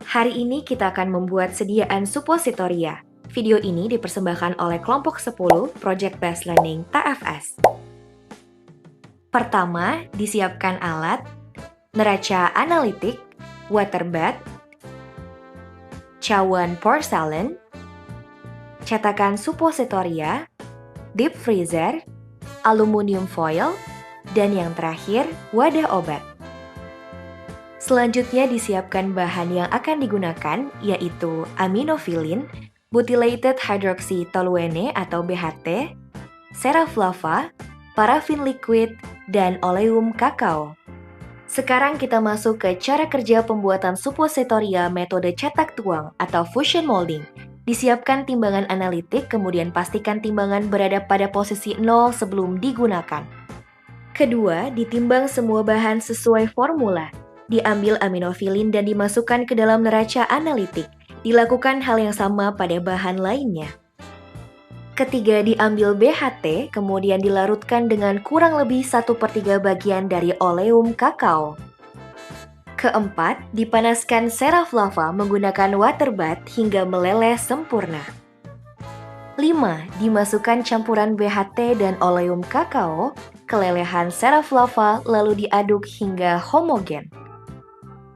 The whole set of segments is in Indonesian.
Hari ini kita akan membuat sediaan suppositoria. Video ini dipersembahkan oleh kelompok 10 Project Based Learning TFS. Pertama, disiapkan alat, neraca analitik, water bath, cawan porcelain, cetakan suppositoria, deep freezer, aluminium foil, dan yang terakhir, wadah obat. Selanjutnya disiapkan bahan yang akan digunakan, yaitu aminofilin, butylated hydroxytoluene atau BHT, ceraflava, parafin liquid, dan oleum kakao. Sekarang kita masuk ke cara kerja pembuatan suppositoria metode cetak tuang atau fusion molding. Disiapkan timbangan analitik, kemudian pastikan timbangan berada pada posisi 0 sebelum digunakan. Kedua, ditimbang semua bahan sesuai formula. Diambil aminofilin dan dimasukkan ke dalam neraca analitik. Dilakukan hal yang sama pada bahan lainnya. Ketiga, diambil BHT, kemudian dilarutkan dengan kurang lebih 1/3 bagian dari oleum kakao. Keempat, dipanaskan ceraflava menggunakan water bath hingga meleleh sempurna. 5. Dimasukkan campuran BHT dan oleum kakao, kelelehan ceraflava lalu diaduk hingga homogen.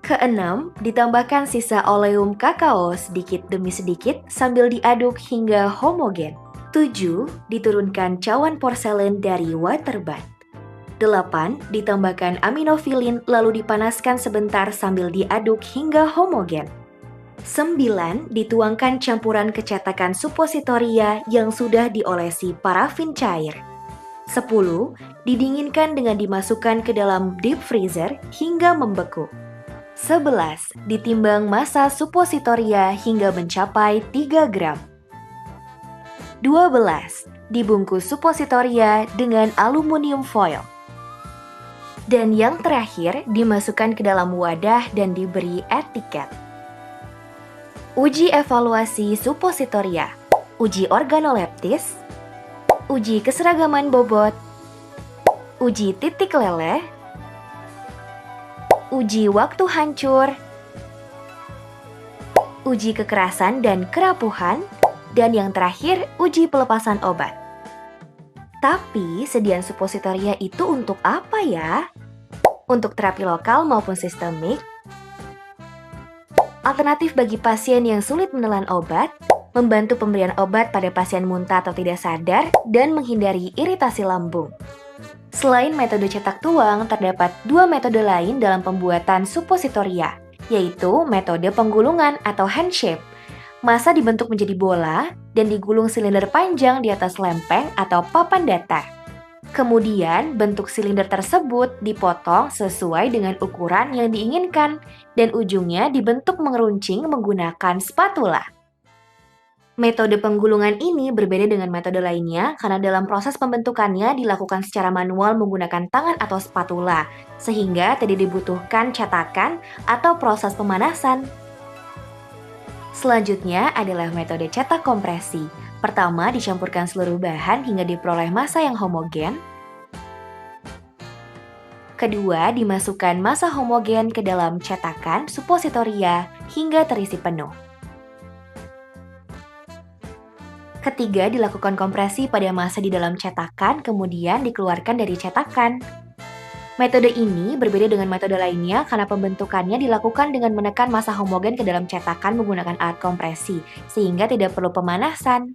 Keenam, ditambahkan sisa oleum kakao sedikit demi sedikit sambil diaduk hingga homogen. 7. Diturunkan cawan porselen dari water bath. 8. Ditambahkan aminofilin lalu dipanaskan sebentar sambil diaduk hingga homogen. 9. Dituangkan campuran kecetakan suppositoria yang sudah diolesi parafin cair. 10. Didinginkan dengan dimasukkan ke dalam deep freezer hingga membeku. 11. Ditimbang massa suppositoria hingga mencapai 3 gram. 12. Dibungkus suppositoria dengan aluminium foil. Dan yang terakhir, dimasukkan ke dalam wadah dan diberi etiket. Uji evaluasi suppositoria, uji organoleptis, uji keseragaman bobot, uji titik leleh, uji waktu hancur, uji kekerasan dan kerapuhan, dan yang terakhir, uji pelepasan obat. Tapi, sediaan suppositoria itu untuk apa ya? Untuk terapi lokal maupun sistemik? Alternatif bagi pasien yang sulit menelan obat, membantu pemberian obat pada pasien muntah atau tidak sadar, dan menghindari iritasi lambung. Selain metode cetak tuang, terdapat 2 metode lain dalam pembuatan suppositoria, yaitu metode penggulungan atau hand shape. Massa dibentuk menjadi bola dan digulung silinder panjang di atas lempeng atau papan datar. Kemudian, bentuk silinder tersebut dipotong sesuai dengan ukuran yang diinginkan dan ujungnya dibentuk mengeruncing menggunakan spatula. Metode penggulungan ini berbeda dengan metode lainnya karena dalam proses pembentukannya dilakukan secara manual menggunakan tangan atau spatula, sehingga tidak dibutuhkan cetakan atau proses pemanasan. Selanjutnya adalah metode cetak kompresi. Pertama, dicampurkan seluruh bahan hingga diperoleh massa yang homogen. Kedua, dimasukkan massa homogen ke dalam cetakan suppositoria hingga terisi penuh. Ketiga, dilakukan kompresi pada massa di dalam cetakan, kemudian dikeluarkan dari cetakan. Metode ini berbeda dengan metode lainnya karena pembentukannya dilakukan dengan menekan massa homogen ke dalam cetakan menggunakan alat kompresi, sehingga tidak perlu pemanasan.